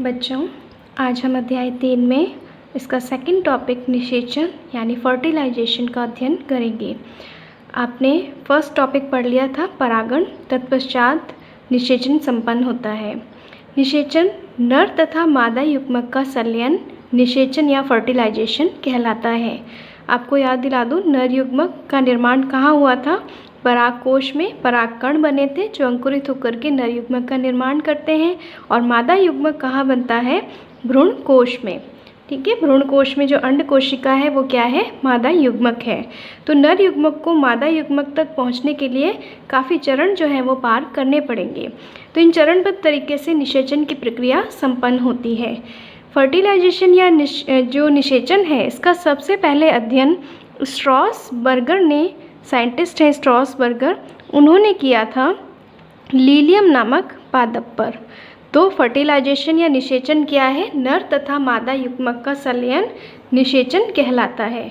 बच्चों, आज हम अध्याय 3 में इसका सेकंड टॉपिक निषेचन यानी फर्टिलाइजेशन का अध्ययन करेंगे। आपने फर्स्ट टॉपिक पढ़ लिया था परागण, तत्पश्चात निषेचन संपन्न होता है। निषेचन नर तथा मादा युग्मक का संलयन निषेचन या फर्टिलाइजेशन कहलाता है। आपको याद दिला दूँ, नर युग्मक का निर्माण कहाँ हुआ था? परागकोश में परागकण बने थे जो अंकुरित होकर के नर युग्मक का निर्माण करते हैं। और मादा युग्मक कहाँ बनता है? भ्रूण कोश में। ठीक है, भ्रूण कोश में जो अंड कोशिका है वो क्या है? मादा युग्मक है। तो नर युग्मक को मादा युग्मक तक पहुँचने के लिए काफ़ी चरण जो है वो पार करने पड़ेंगे। तो इन चरणबद्ध तरीके से निषेचन की प्रक्रिया संपन्न होती है। फर्टिलाइजेशन या जो निषेचन है, इसका सबसे पहले अध्ययन स्ट्रॉसबर्गर ने, साइंटिस्ट हैं स्ट्रॉसबर्गर, उन्होंने किया था लीलियम नामक पादप पर। तो फर्टिलाइजेशन या निषेचन क्या है? नर तथा मादा युग्मक का संलयन निषेचन कहलाता है।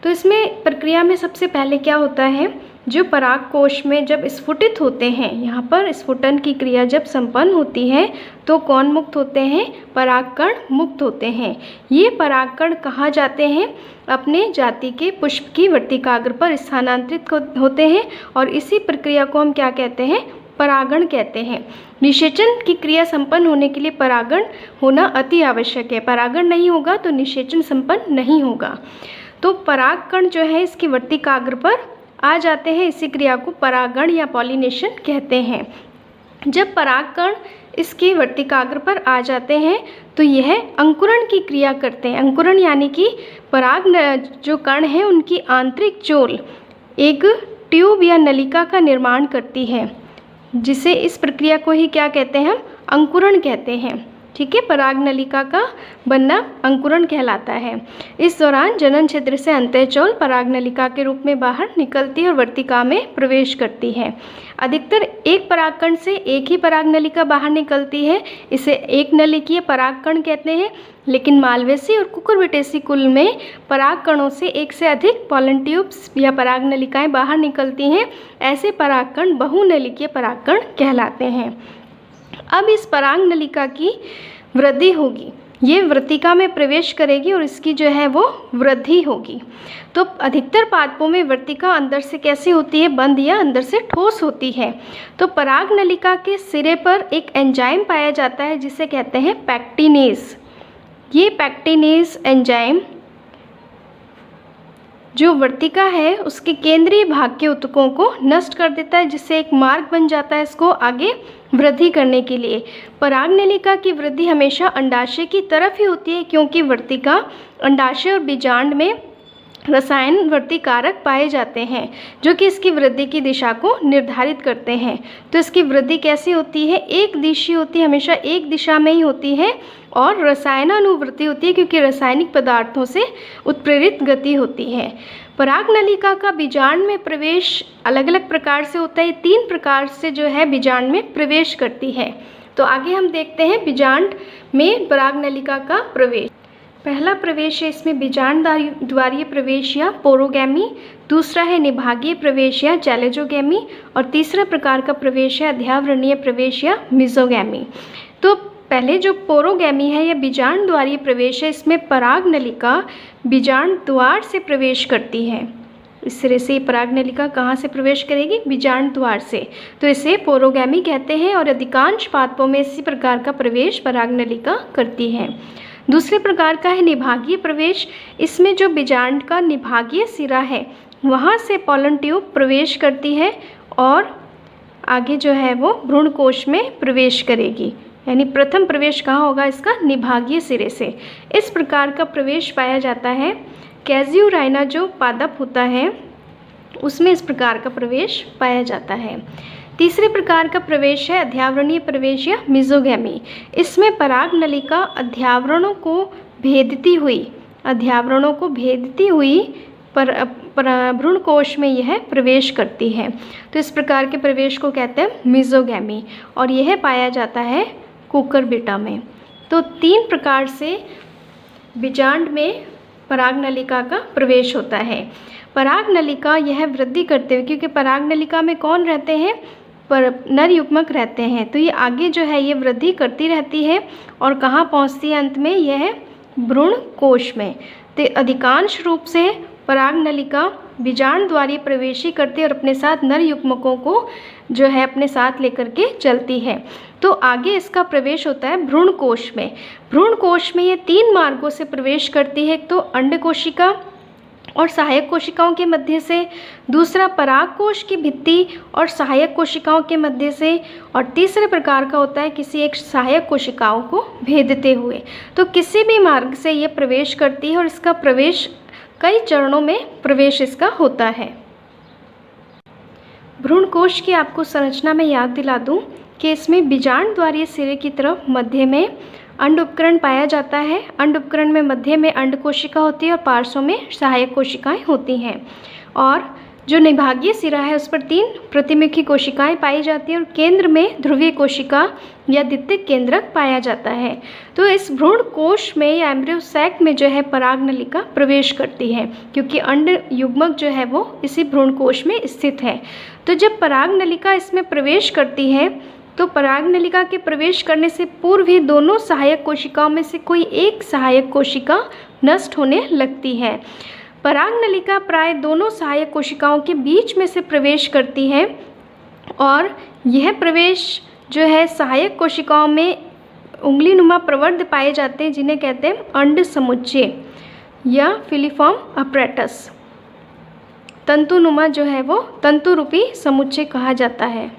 तो इसमें प्रक्रिया में सबसे पहले क्या होता है? जो परागकोश में जब स्फुटित होते हैं, यहाँ पर स्फुटन की क्रिया जब संपन्न होती है तो कौन मुक्त होते हैं? परागकण मुक्त होते हैं। ये परागकण कहाँ जाते हैं? अपने जाति के पुष्प की वर्तिकाग्र पर स्थानांतरित होते हैं और इसी प्रक्रिया को हम क्या कहते हैं? परागण कहते हैं। निषेचन की क्रिया संपन्न होने के लिए परागण होना अति आवश्यक है। परागण नहीं होगा तो निषेचन संपन्न नहीं होगा। तो परागकण जो है इसकी वर्तिकाग्र पर आ जाते हैं, इसी क्रिया को परागण या पॉलिनेशन कहते हैं। जब परागकण इसकी वर्तिकाग्र पर आ जाते हैं तो यह अंकुरण की क्रिया करते हैं। अंकुरण यानी कि पराग जो कण हैं उनकी आंतरिक चोल एक ट्यूब या नलिका का निर्माण करती है, जिसे इस प्रक्रिया को ही क्या कहते हैं? हम अंकुरण कहते हैं। ठीक है, पराग नलिका का बनना अंकुरण कहलाता है। इस दौरान जनन क्षेत्र से अंतःचोल पराग नलिका के रूप में बाहर निकलती है और वर्तिका में प्रवेश करती है। अधिकतर एक परागकण से एक ही पराग नलिका बाहर निकलती है, इसे एक नलिकीय परागकण कहते हैं। लेकिन मालवेसी और कुकुरबिटेसी कुल में परागकणों से एक से अधिक पॉलन ट्यूब्स या पराग नलिकाएं बाहर निकलती हैं। ऐसे परागकण बहुनलिकीय परागकण कहलाते हैं। अब इस पराग नलिका की वृद्धि होगी, ये वर्तिका में प्रवेश करेगी और इसकी जो है वो वृद्धि होगी। तो अधिकतर पादपों में वर्तिका अंदर से कैसी होती है? बंद या अंदर से ठोस होती है। तो पराग नलिका के सिरे पर एक एंजाइम पाया जाता है जिसे कहते हैं पैक्टिनेज। ये पैक्टिनेज एंजाइम जो वर्तिका है उसके केंद्रीय भाग के ऊतकों को नष्ट कर देता है, जिससे एक मार्ग बन जाता है इसको आगे वृद्धि करने के लिए। पराग नलिका की वृद्धि हमेशा अंडाशय की तरफ ही होती है, क्योंकि वर्तिका, अंडाशय और बीजांड में रसायनवर्ती कारक पाए जाते हैं जो कि इसकी वृद्धि की दिशा को निर्धारित करते हैं। तो इसकी वृद्धि कैसी होती है? एक दिशीय होती है, हमेशा एक दिशा में ही होती है और रसायनानुवृत्ति होती है, क्योंकि रासायनिक पदार्थों से उत्प्रेरित गति होती है। पराग नलिका का बीजांड में प्रवेश अलग अलग प्रकार से होता है। 3 प्रकार से जो है बीजांड में प्रवेश करती है। तो आगे हम देखते हैं बीजांड में पराग नलिका का प्रवेश। पहला प्रवेश है इसमें बीजांड द्वारीय प्रवेश या पोरोगैमी, दूसरा है निभागीय प्रवेश या चैलेजोगैमी और तीसरा प्रकार का प्रवेश है अध्यावरणीय प्रवेश या मिजोगैमी। तो पहले जो पोरोगैमी है या बीजांड द्वारीय प्रवेश है, इसमें पराग नलिका बीजांड द्वार से प्रवेश करती है। इस सिरे से पराग नलिका कहाँ से प्रवेश करेगी? बीजांड द्वार से। तो इसे पोरोगैमी कहते हैं और अधिकांश पादपों में इसी प्रकार का प्रवेश पराग नलिका करती है। दूसरे प्रकार का है निभागीय प्रवेश। इसमें जो बीजांड का निभागीय सिरा है वहाँ से पॉलन ट्यूब प्रवेश करती है और आगे जो है वो भ्रूण कोश में प्रवेश करेगी। यानी प्रथम प्रवेश कहाँ होगा इसका? निभागीय सिरे से। इस प्रकार का प्रवेश पाया जाता है। कैज़्यूराइना जो पादप होता है उसमें इस प्रकार का प्रवेश पाया जाता है। तीसरे प्रकार का प्रवेश है अध्यावरणीय प्रवेश या मिजोगैमी। इसमें पराग नलिका अध्यावरणों को भेदती हुई भ्रूण कोश में यह प्रवेश करती है। तो इस प्रकार के प्रवेश को कहते हैं मिजोगैमी और यह पाया जाता है कुकुरबिटा में। तो 3 प्रकार से बीजांड में पराग नलिका का प्रवेश होता है। पराग नलिका यह वृद्धि करते हुए, क्योंकि पराग नलिका में कौन रहते हैं? नर युग्मक रहते हैं। तो ये आगे जो है ये वृद्धि करती रहती है और कहाँ पहुँचती है अंत में, यह है भ्रूण कोश में। तो अधिकांश रूप से पराग नलिका बीजांड द्वारा प्रवेशी करती है और अपने साथ नर युग्मकों को जो है अपने साथ लेकर के चलती है। तो आगे इसका प्रवेश होता है भ्रूण कोश में। भ्रूण कोश में ये 3 मार्गों से प्रवेश करती है। एक तो अंड कोशिका और सहायक कोशिकाओं के मध्य से, दूसरा पराग कोश की भित्ति और सहायक कोशिकाओं के मध्य से, और तीसरे प्रकार का होता है किसी एक सहायक कोशिकाओं को भेदते हुए। तो किसी भी मार्ग से ये प्रवेश करती है और इसका प्रवेश कई चरणों में प्रवेश इसका होता है। भ्रूण कोश की आपको संरचना में याद दिला दूं कि इसमें बीजांड द्वारीय सिरे की तरफ मध्य में अंड उपकरण पाया जाता है। अंड उपकरण में मध्य में अंड कोशिका होती है और पार्श्व में सहायक कोशिकाएं होती हैं, और जो निभागीय सिरा है उस पर 3 प्रतिमुखी कोशिकाएं पाई जाती हैं और केंद्र में ध्रुवीय कोशिका या द्वितीयक केंद्रक पाया जाता है। तो इस भ्रूण कोश में या एम्ब्रियो सैक में जो है पराग नलिका प्रवेश करती है, क्योंकि अंड युग्मक जो है वो इसी भ्रूण कोश में स्थित है। तो जब पराग नलिका इसमें प्रवेश करती है तो पराग नलिका के प्रवेश करने से पूर्व ही दोनों सहायक कोशिकाओं में से कोई एक सहायक कोशिका नष्ट होने लगती है। पराग नलिका प्राय दोनों सहायक कोशिकाओं के बीच में से प्रवेश करती है, और यह प्रवेश जो है सहायक कोशिकाओं में उंगलीनुमा प्रवर्ध पाए जाते हैं, जिन्हें कहते हैं अंड समुच्चय या फिलीफॉर्म अपरेटस। तंतुनुमा जो है वो तंतु रूपी समुच्चय कहा जाता है,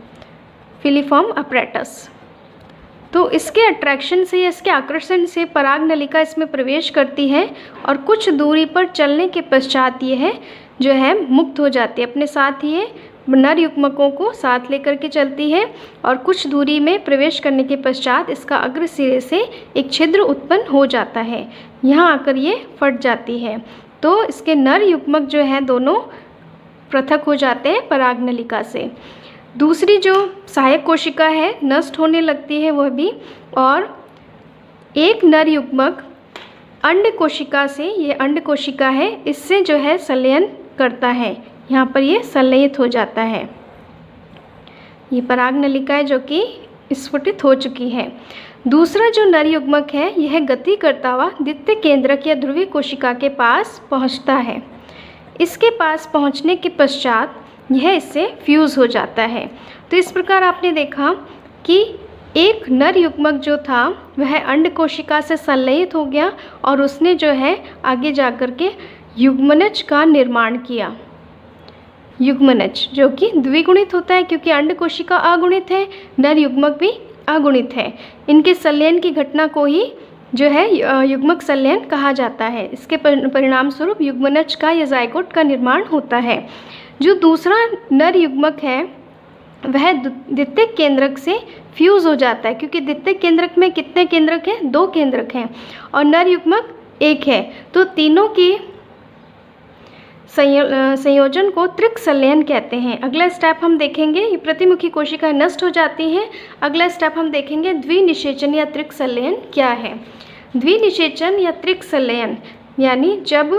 फिलीफॉर्म अपरेटस। तो इसके अट्रैक्शन से या इसके आकर्षण से पराग नलिका इसमें प्रवेश करती है और कुछ दूरी पर चलने के पश्चात यह जो है मुक्त हो जाती है। अपने साथ ये नर युग्मकों को साथ लेकर के चलती है और कुछ दूरी में प्रवेश करने के पश्चात इसका अग्र सिरे से एक छिद्र उत्पन्न हो जाता है, यहाँ आकर ये फट जाती है। तो इसके नर युग्मक जो हैं दोनों पृथक हो जाते हैं पराग नलिका से। दूसरी जो सहायक कोशिका है नष्ट होने लगती है वह भी, और एक नर युग्मक अंड कोशिका से, ये अंड कोशिका है, इससे जो है संलयन करता है, यहाँ पर ये संलयित हो जाता है। ये पराग नलिका है जो कि स्फुटित हो चुकी है। दूसरा जो नर युग्मक है यह गति करता हुआ द्वितीय केंद्रक या ध्रुवीय कोशिका के पास पहुँचता है। इसके पास पहुँचने के पश्चात यह इससे फ्यूज़ हो जाता है। तो इस प्रकार आपने देखा कि एक नर युग्मक जो था वह अंड कोशिका से संलयित हो गया और उसने जो है आगे जाकर के युग्मनज का निर्माण किया। युग्मनज जो कि द्विगुणित होता है, क्योंकि अंड कोशिका अगुणित है, नर युग्मक भी अगुणित है। इनके संलयन की घटना को ही जो है युग्मक संलयन कहा जाता है। इसके परिणाम स्वरूप युग्मनज का या जाइगोट का निर्माण होता है। जो दूसरा नर युग्मक है वह द्वितीयक केंद्रक से फ्यूज़ हो जाता है, क्योंकि द्वितीयक केंद्रक में कितने केंद्रक हैं, 2 केंद्रक हैं और नर युग्मक 1 है। तो तीनों की संयोजन को त्रिक संलयन कहते हैं। अगला स्टेप हम देखेंगे, ये प्रतिमुखी कोशिकाएं नष्ट हो जाती हैं। अगला स्टेप हम देखेंगे द्विनिषेचन या त्रिक संलयन क्या है। द्विनिषेचन या त्रिक संलयन यानी जब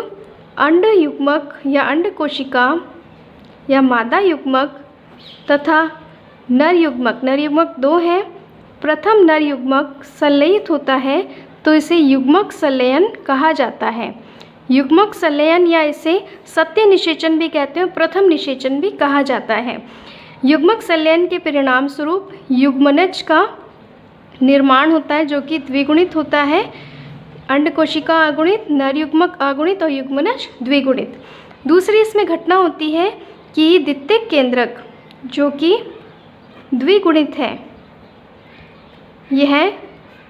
अंड युग्मक या अंड कोशिका या मादा युग्मक तथा नर युग्मक 2 है, प्रथम नर युग्मक संलयित होता है तो इसे युग्मक संलयन कहा जाता है। युग्मक संलयन या इसे सत्य निषेचन भी कहते हैं, प्रथम निषेचन भी कहा जाता है। युग्मक संलयन के परिणाम स्वरूप युग्मनज का निर्माण होता है जो कि द्विगुणित होता है। अंड कोशिका अगुणित, नर युग्मक अगुणित और युग्मनज द्विगुणित। दूसरी इसमें घटना होती है कि द्वितीयक केंद्रक जो कि द्विगुणित है, यह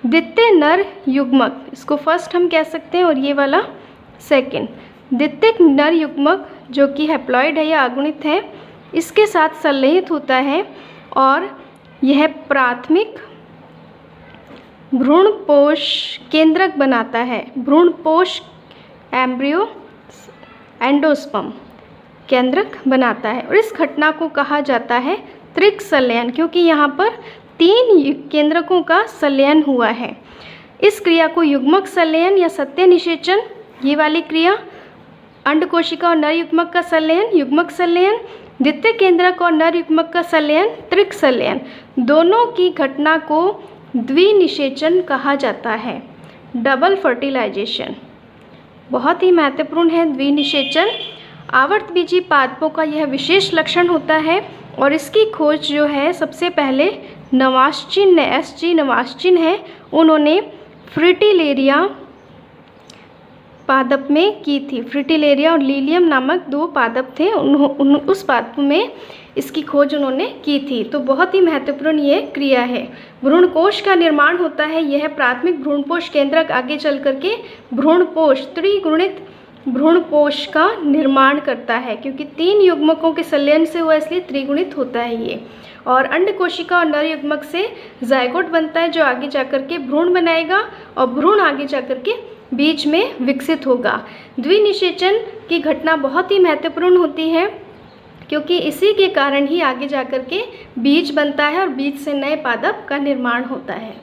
द्वितीय नर युग्मक, इसको फर्स्ट हम कह सकते हैं और ये वाला सेकंड, द्वितीयक नर युग्मक जो कि हैप्लॉइड है या अगुणित है, इसके साथ संलयित होता है और यह प्राथमिक भ्रूणपोष केंद्रक बनाता है। भ्रूणपोष एम्ब्रियो एंडोस्पर्म केंद्रक बनाता है और इस घटना को कहा जाता है त्रिक संलयन, क्योंकि यहाँ पर 3 केंद्रकों का संलयन हुआ है। इस क्रिया को युग्मक संलयन या सत्य निषेचन, ये वाली क्रिया, अंड कोशिका और नर युग्मक का संलयन युग्मक संलयन, द्वितीय केंद्रक और नर युग्मक का संलयन त्रिक संलयन, दोनों की घटना को द्विनिषेचन कहा जाता है। डबल फर्टिलाइजेशन बहुत ही महत्वपूर्ण है। द्विनिषेचन आवर्तबीजी पादपों का यह विशेष लक्षण होता है और इसकी खोज जो है सबसे पहले नवास्चिन ने, SG नवास्चिन है, उन्होंने फ्रिटिलेरिया पादप में की थी। फ्रिटिलेरिया और लीलियम नामक 2 पादप थे, उस पादप में इसकी खोज उन्होंने की थी। तो बहुत ही महत्वपूर्ण ये क्रिया है। भ्रूणकोश का निर्माण होता है, यह प्राथमिक भ्रूणपोष केंद्रक आगे चल करके भ्रूणपोष त्रिगुणित भ्रूणपोष का निर्माण करता है, क्योंकि 3 युग्मकों के संलयन से हुआ इसलिए त्रिगुणित होता है ये। और अंड कोशिका और नर युग्मक से जाइगोट बनता है जो आगे जाकर के भ्रूण बनाएगा और भ्रूण आगे जाकर के बीज में विकसित होगा। द्विनिषेचन की घटना बहुत ही महत्वपूर्ण होती है, क्योंकि इसी के कारण ही आगे जाकर के बीज बनता है और बीज से नए पादप का निर्माण होता है।